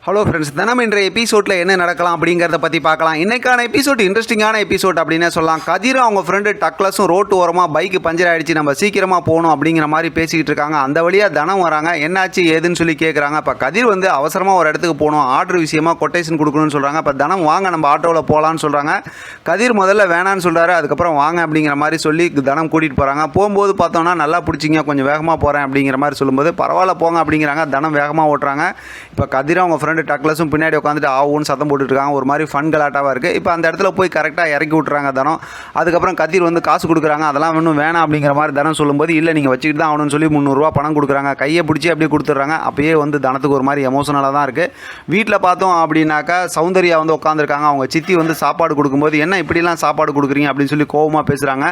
Hello friends, தினம் இன்றைய எபிசோடில் என்ன நடக்கலாம் அப்படிங்கிறத பற்றி பார்க்கலாம். இன்றைக்கான எபிசோட் இன்ட்ரெஸ்டிங்கான எபிசோட் அப்படின்னே சொல்லலாம். கதிரும் அவங்க ஃப்ரெண்டு டக்ளஸும் ரோட்டு ஓரமாக பைக்கு பஞ்சர் ஆகிடுச்சு, நம்ம சீக்கிரமாக போகணும் அப்படிங்கிற மாதிரி பேசிக்கிட்டு இருக்காங்க. அந்த வழியாக தனம் வராங்க. என்னாச்சு ஏதுன்னு சொல்லி கேட்குறாங்க. இப்போ கதிர் வந்து அவசரமாக ஒரு இடத்துக்கு போகணும், ஆர்டர் விஷயமாக கொட்டேஷன் கொடுக்கணும்னு சொல்கிறாங்க. இப்போ தனம் வாங்க நம்ம ஆட்டோவில் போகலான்னு சொல்கிறாங்க. கதிர் முதல்ல வேணான்னு சொல்கிறாரு. அதுக்கப்புறம் வாங்க அப்படிங்கிற மாதிரி சொல்லி தனம் கூட்டிகிட்டு போகிறாங்க. போகும்போது பார்த்தோம்னா நல்லா பிடிச்சிங்க, கொஞ்சம் வேகமாக போகிறேன் அப்படிங்கிற மாதிரி சொல்லும்போது பரவாயில்ல போங்க அப்படிங்கிறாங்க. தனம் வேகமாக ஓட்டுறாங்க. இப்போ கதிர் அவங்க ஃப்ரெண்டு டக்ளஸும் பின்னாடி உட்காந்துட்டு ஆவுன்னு சத்தம் போட்டுருக்காங்க. ஒரு மாதிரி ஃபன் கலாட்டாவாக இருக்குது. இப்போ அந்த இடத்துல போய் கரெக்டாக இறக்கி விட்டுறாங்க தனம். அதுக்கப்புறம் கதிர் வந்து காசு கொடுக்குறாங்க. அதெல்லாம் இன்னும் வேணாம் அப்படிங்கிற மாதிரி தனம் சொல்லும்போது இல்லை நீங்கள் வச்சுக்கிட்டு தான் ஆகணும்னு சொல்லி 300 ரூபா பணம் கொடுக்குறாங்க. கையை பிடிச்சி அப்படியே கொடுத்துட்றாங்க. அப்பயே வந்து தனத்துக்கு ஒரு மாதிரி எமோஷனலாக தான் இருக்குது. வீட்டில் பார்த்தோம் அப்படின்னாக்கா சௌந்தர்யா வந்து உட்காந்துருக்காங்க. அவங்க சித்தி வந்து சாப்பாடு கொடுக்கும்போது என்ன இப்படிலாம் சாப்பாடு கொடுக்குறீங்க அப்படின்னு சொல்லி கோவமாக பேசுகிறாங்க.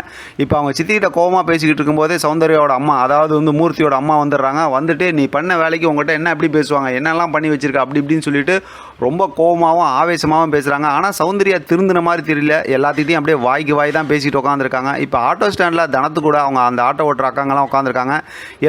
இப்போ அவங்க சித்திக்கிட்ட கோவமாக பேசிக்கிட்டு இருக்கும்போது சௌந்தர்யாவோட அம்மா, அதாவது வந்து மூர்த்தியோட அம்மா வந்துடுறாங்க. வந்துட்டு நீ பண்ண வேலைக்கு உங்கள்கிட்ட என்ன எப்படி பேசுவாங்க, என்னெல்லாம் பண்ணி வச்சிருக்க அப்படி இப்படின்னு சொல்லிட்டு ரொம்ப கோவமாகவும் ஆவேசமாகவும் பேசுகிறாங்க. ஆனால் சௌந்தர்யா திருந்தின மாதிரி தெரியல. எல்லாத்திட்டையும் அப்படியே வாய்க்கு வாய் தான் பேசிட்டு உட்காந்துருக்காங்க. இப்போ ஆட்டோ ஸ்டாண்டில் தனத்து கூட அவங்க அந்த ஆட்டோ ஓட்டுற அக்காங்கெல்லாம் உட்காந்துருக்காங்க.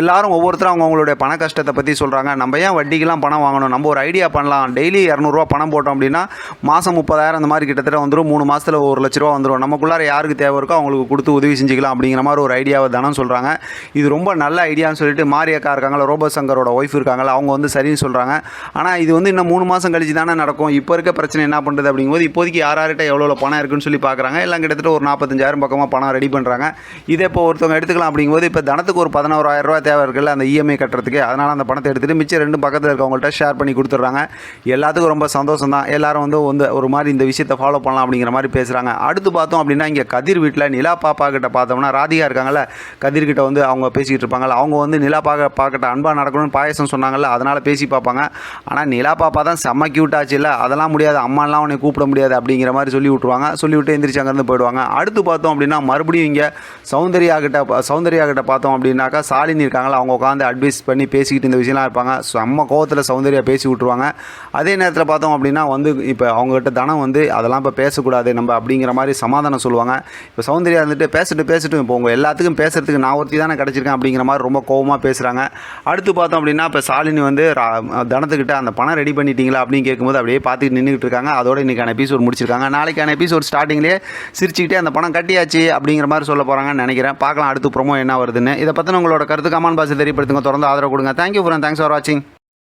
எல்லாரும் ஒவ்வொருத்தரும் அவங்களுடைய பண கஷ்டத்தை பற்றி சொல்கிறாங்க. நம்ம ஏன் வட்டிக்கெலாம் பணம் வாங்கணும், நம்ம ஒரு ஐடியா பண்ணலாம். டெய்லி 200 பணம் போட்டோம் அப்படின்னா மாதம் 30,000 அந்த மாதிரி கிட்டத்தட்ட வந்துடும். 3 மாதத்தில் 1 லட்ச ரூபா வந்துடும். நமக்குள்ளார யாருக்கு தேவை இருக்கோ அவங்களுக்கு கொடுத்து உதவி செஞ்சுக்கலாம் அப்படிங்கிற மாதிரி ஒரு ஐடியாவை தனம் சொல்கிறாங்க. இது ரொம்ப நல்ல ஐடியான்னு சொல்லிட்டு மாரியக்கா இருக்காங்களா, ரோபோ சங்கரோட ஒய்ஃப் இருக்காங்களா, அவங்க வந்து சரின்னு சொல்கிறாங்க. ஆனால் இது வந்து இன்னும் 3 மாதம் கழிச்சு தானே நடக்கும். இப்போ இருக்க பிரச்சனை என்ன பண்ணுறது அப்படிங்கும்போது இப்போதைக்கு யார்கிட்ட எவ்வளோ பணம் இருக்குன்னு சொல்லி பார்க்குறாங்க. எல்லாம் கிட்டத்தட்ட ஒரு 45,000 பக்கமாக பணம் ரெடி பண்ணுறாங்க. இதே இப்போ ஒருத்தவங்க எடுத்துக்கலாம் அப்படிங்கும்போது இப்போ தனத்துக்கு ஒரு 11,000 ரூபா தேவை இருக்குல்ல அந்த இஎம்ஐ கட்டுறதுக்கு. அதனால் அந்த பணத்தை எடுத்துகிட்டு மிச்சம் 2 பக்கத்தில் இருக்கவங்கள்ட்ட ஷேர் பண்ணி கொடுத்துட்றாங்க. எல்லாத்துக்கும் ரொம்ப சந்தோஷம் தான். எல்லாரும் வந்து ஒரு மாதிரி இந்த விஷயத்தை ஃபாலோ பண்ணலாம் அப்படிங்கிற மாதிரி பேசுகிறாங்க. அடுத்து பார்த்தோம் அப்படின்னா இங்கே கதிர் வீட்டில் நிலா பாப்பா கிட்ட பார்த்தோம்னா ராதிகா இருக்காங்கல்ல, கதிர்கிட்ட வந்து அவங்க பேசிக்கிட்டு இருப்பாங்கல்ல. அவங்க வந்து நிலா பாக்கிட்ட அன்பாக நடக்கணும்னு பாயசம் சொன்னாங்கல்ல, அதனால் பேசி பார்ப்பாங்க. ஆனால் நிலா பாப்பா தான் செம்ம க்யூட் ஆச்சு இல்லை, அதெல்லாம் முடியாது, அம்மாலாம் உன்னை கூப்பிட முடியாது அப்படிங்கிற மாதிரி சொல்லி விட்ருவாங்க. சொல்லிவிட்டு எந்திரிச்சு அங்கேருந்து போயிடுவாங்க. அடுத்து பார்த்தோம் அப்படின்னா மறுபடியும் இங்கே சௌந்தர்யா கிட்ட பார்த்தோம் அப்படின்னாக்கா சாலினி இருக்காங்களா, அவங்க உட்காந்து அட்வைஸ் பண்ணி பேசிக்கிட்டு இந்த விஷயம்லாம் இருப்பாங்க. செம்ம கோவத்தில் சௌந்தர்யா பேசி விட்ருவாங்க. அதே நேரத்தில் பார்த்தோம் அப்படின்னா வந்து இப்போ அவங்ககிட்ட தனம் வந்து அதெல்லாம் இப்போ பேசக்கூடாது நம்ம அப்படிங்கிற மாதிரி சமாதானம் சொல்லுவாங்க. இப்போ சௌந்தர்யா வந்துட்டு பேசிட்டு இப்போ உங்கள் எல்லாத்துக்கும் பேசுகிறதுக்கு நான் ஒருத்தி தானே கிடச்சிருக்கேன் அப்படிங்கிற மாதிரி ரொம்ப கோவமாக பேசுகிறாங்க. அடுத்து பார்த்தோம் அப்படின்னா இப்போ சாலினி வந்து தனத்துக்கிட்ட அந்த பணம் ரெடி பண்ணிட்டீங்களா அப்படின்னு கேட்கும்போது அப்படியே பார்த்துட்டு நின்றுட்டு இருக்காங்க. அதோட இன்றைக்கான எபிசோட் முடிச்சிருக்காங்க. நாளைக்கான எபிசோட் ஸ்டார்டிங்லேயே சிரிச்சுக்கிட்டே அந்த பணம் கட்டியாச்சு அப்படிங்கிற மாதிரி சொல்ல போகிறாங்கன்னு நினைக்கிறேன். பார்க்கலாம் அடுத்து ப்ரோமோ என்ன வருதுன்னு. இதை பற்றின உங்களோட கருத்து கமெண்ட் பாக்ஸில் தெரியப்படுத்துங்க. தொடர்ந்து ஆதரவு கொடுங்க. தேங்க்யூ ஃபார் வாட்சிங்.